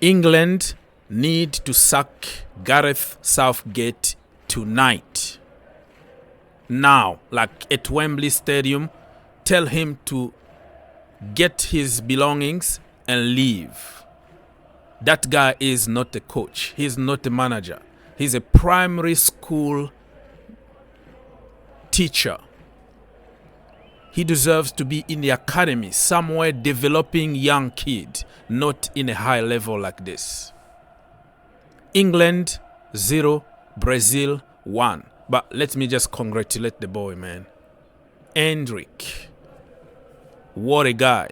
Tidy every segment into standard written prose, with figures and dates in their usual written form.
England need to sack Gareth Southgate tonight. Now, like at Wembley Stadium, tell him to get his belongings and leave. That guy is not a coach. He's not a manager. He's a primary school teacher. He deserves to be in the academy, somewhere developing young kid, not in a high level like this. England 0, Brazil 1. But let me just congratulate the boy, man. ENDRICK. What a guy.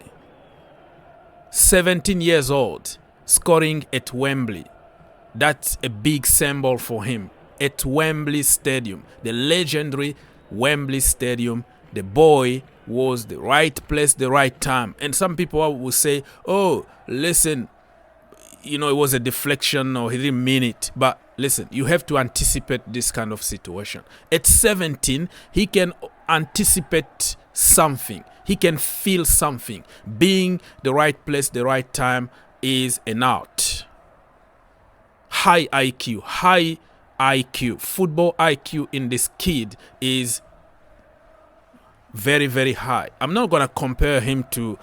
17 years old, scoring at Wembley. That's a big symbol for him. At Wembley Stadium, the legendary Wembley Stadium, the boy was the right place, the right time. And some people will say, oh, listen, it was a deflection or he didn't mean it. But listen, you have to anticipate this kind of situation. At 17, he can anticipate something. He can feel something. Being the right place, the right time is an art. High IQ, football IQ in this kid is very, very high. I'm not going to compare him to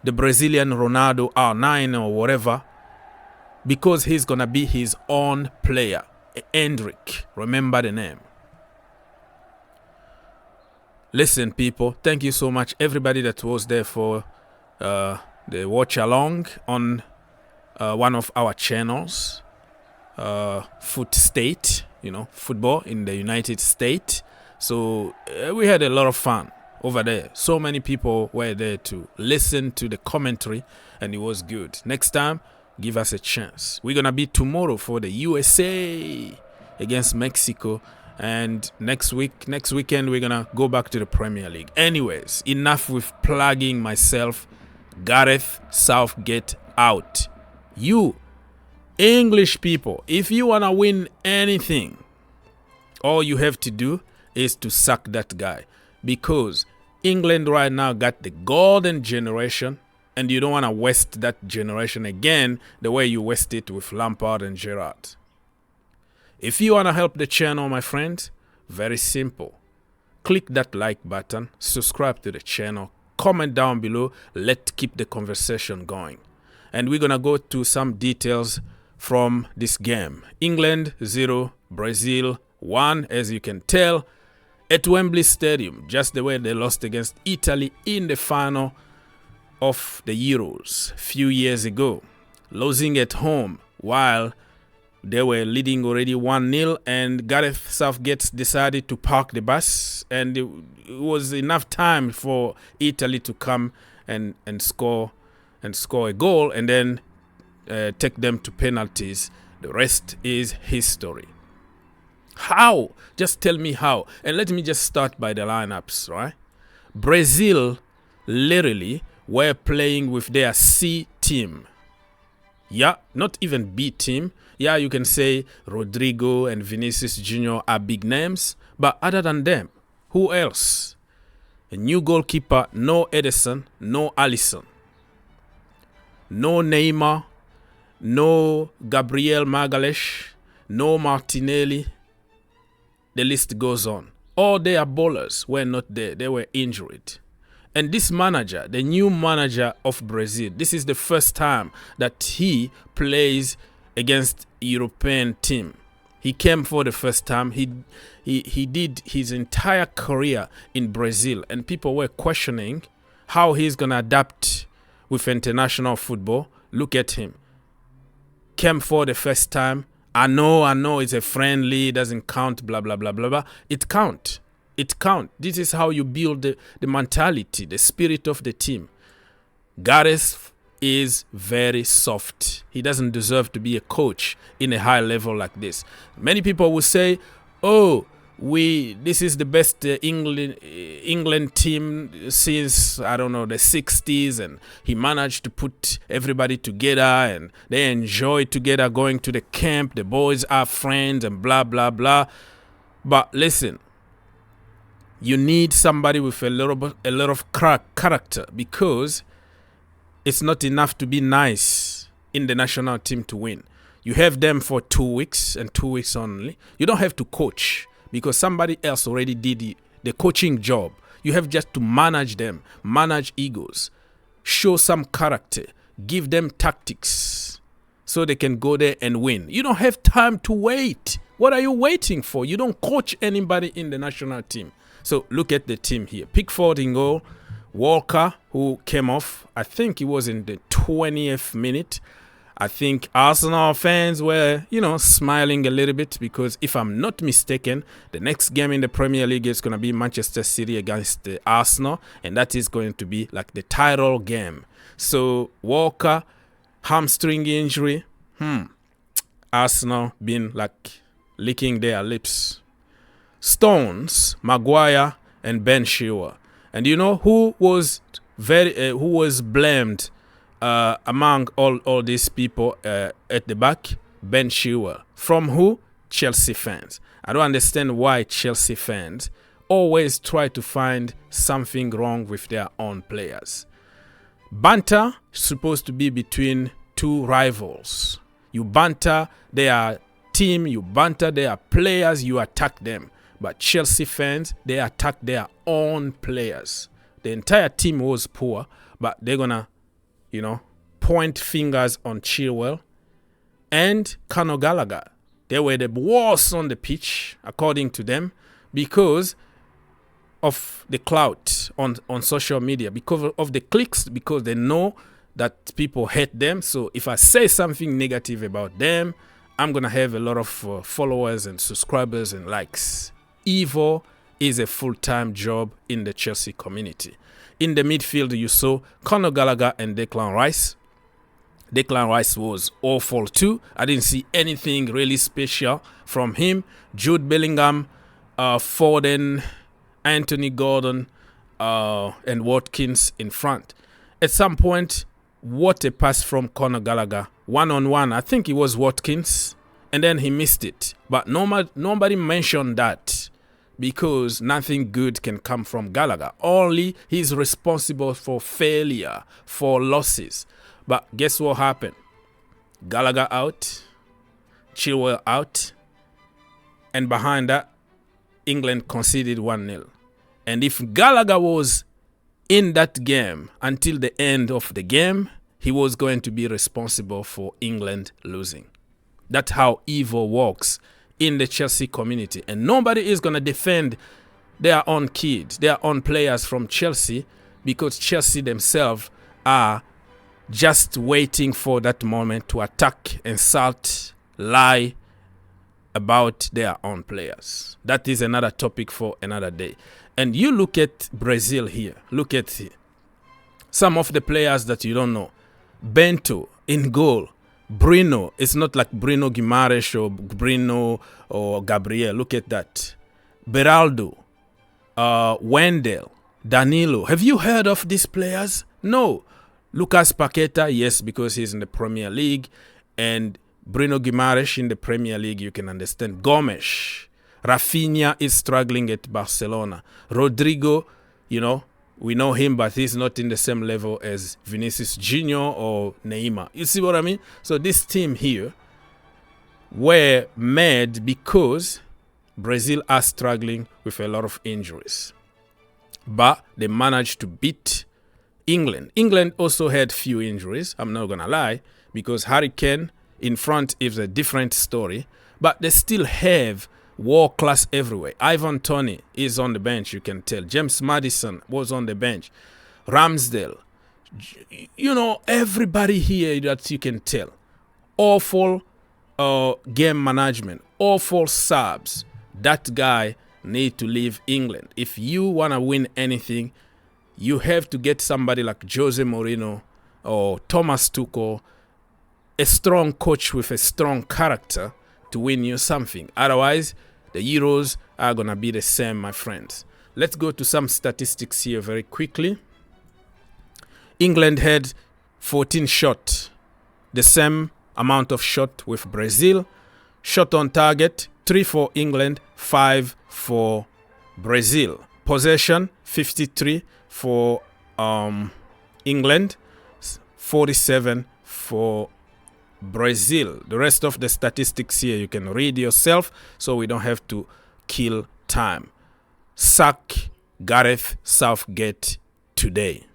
the Brazilian Ronaldo R9 or whatever, because he's going to be his own player. ENDRICK, remember the name. Listen, people, thank you so much, everybody that was there for the watch along on one of our channels, Foot State, football in the United States. So we had a lot of fun over there. So many people were there to listen to the commentary, and it was good. Next time, give us a chance. We're going to be tomorrow for the USA against Mexico. And next weekend, we're going to go back to the Premier League. Anyways, enough with plugging myself. Gareth Southgate out. You, English people, if you want to win anything, all you have to do is to sack that guy. Because England right now got the golden generation, and you don't want to waste that generation again the way you waste it with Lampard and Gerrard. If you want to help the channel, my friend, very simple. Click that like button, subscribe to the channel, comment down below. Let's keep the conversation going. And we're going to go to some details from this game. England 0, Brazil 1, as you can tell, at Wembley Stadium, just the way they lost against Italy in the final of the Euros a few years ago. Losing at home while they were leading already 1-0, and Gareth Southgate decided to park the bus, and it was enough time for Italy to come and score a goal, and then take them to penalties. The rest is history. How? Just tell me how. And let me just start by the lineups, right? Brazil literally were playing with their C team. Yeah, not even B team. Yeah, you can say Rodrigo and Vinicius Jr. are big names. But other than them, who else? A new goalkeeper, no Edison, no Alisson. No Neymar, no Gabriel Magalhaes, no Martinelli. The list goes on. All their bowlers were not there. They were injured. And this manager, the new manager of Brazil, this is the first time that he plays against European team. He came for the first time. He did his entire career in Brazil, and people were questioning how he's going to adapt with international football. Look at him. Came for the first time. I know it's a friendly, it doesn't count, blah, blah, blah, blah, blah. It count. This is how you build the mentality, the spirit of the team. Gareth is very soft. He doesn't deserve to be a coach in a high level like this. Many people will say, oh, this is the best England team since, I don't know, the 60s, and he managed to put everybody together and they enjoy together going to the camp. The boys are friends and blah, blah, blah. But listen, you need somebody with a lot of character, because it's not enough to be nice. in the national team to win. You have them for 2 weeks and 2 weeks only. You don't have to coach because somebody else already did the coaching job. You have just to manage them, manage egos, show some character, give them tactics so they can go there and win. You don't have time to wait. What are you waiting for? You don't coach anybody in the national team. So look at the team here. Pickford in goal. Walker, who came off, I think he was in the 20th minute. I think Arsenal fans were, smiling a little bit because if I'm not mistaken, the next game in the Premier League is going to be Manchester City against Arsenal, and that is going to be like the title game. So Walker, hamstring injury, Arsenal been like licking their lips. Stones, Maguire, and Ben Chilwell. And you know who was blamed among all these people at the back? Ben Chilwell. From who? Chelsea fans. I don't understand why Chelsea fans always try to find something wrong with their own players. Banter is supposed to be between two rivals. You banter their team, you banter their players, you attack them. But Chelsea fans, they attack their own players. The entire team was poor, but they're going to, point fingers on Chilwell and Conor Gallagher. They were the worst on the pitch, according to them, because of the clout on social media, because of the clicks, because they know that people hate them. So if I say something negative about them, I'm going to have a lot of followers and subscribers and likes. Evil is a full-time job in the Chelsea community. In the midfield, you saw Conor Gallagher and Declan Rice. Declan Rice was awful too. I didn't see anything really special from him. Jude Bellingham, Foden, Anthony Gordon, and Watkins in front. At some point, what a pass from Conor Gallagher. One-on-one, I think it was Watkins, and then he missed it. But nobody mentioned that because nothing good can come from Gallagher. Only he's responsible for failure, for losses. But guess what happened? Gallagher out, Chilwell out, and behind that, England conceded 1-0. And if Gallagher was in that game until the end of the game, he was going to be responsible for England losing. That's how evil works in the Chelsea community. And nobody is going to defend their own kids, their own players from Chelsea, because Chelsea themselves are just waiting for that moment to attack, insult, lie about their own players. That is another topic for another day. And you look at Brazil here. Look at here. Some of the players that you don't know. Bento in goal. Bruno. It's not like Bruno Guimaraes or Bruno or Gabriel. Look at that. Beraldo. Wendell. Danilo. Have you heard of these players? No. Lucas Paqueta, yes, because he's in the Premier League. And Bruno Guimaraes in the Premier League, you can understand. Gomes. Rafinha is struggling at Barcelona. Rodrigo, we know him, but he's not in the same level as Vinicius Jr. or Neymar. You see what I mean? So this team here were mad because Brazil are struggling with a lot of injuries. But they managed to beat England. England also had few injuries, I'm not going to lie, because Harry Kane in front is a different story. But they still have world class everywhere. Ivan Toney is on the bench, you can tell. James Maddison was on the bench. Ramsdale. Everybody here that you can tell. Awful game management. Awful subs. That guy need to leave England. If you want to win anything, you have to get somebody like Jose Mourinho or Thomas Tuchel, a strong coach with a strong character to win you something. Otherwise, the Euros are going to be the same, my friends. Let's go to some statistics here very quickly. England had 14 shots, the same amount of shot with Brazil. Shot on target, 3 for England, 5 for Brazil. Possession, 53 for England, 47 for Brazil. The rest of the statistics here you can read yourself, so we don't have to kill time. Sack Gareth Southgate today.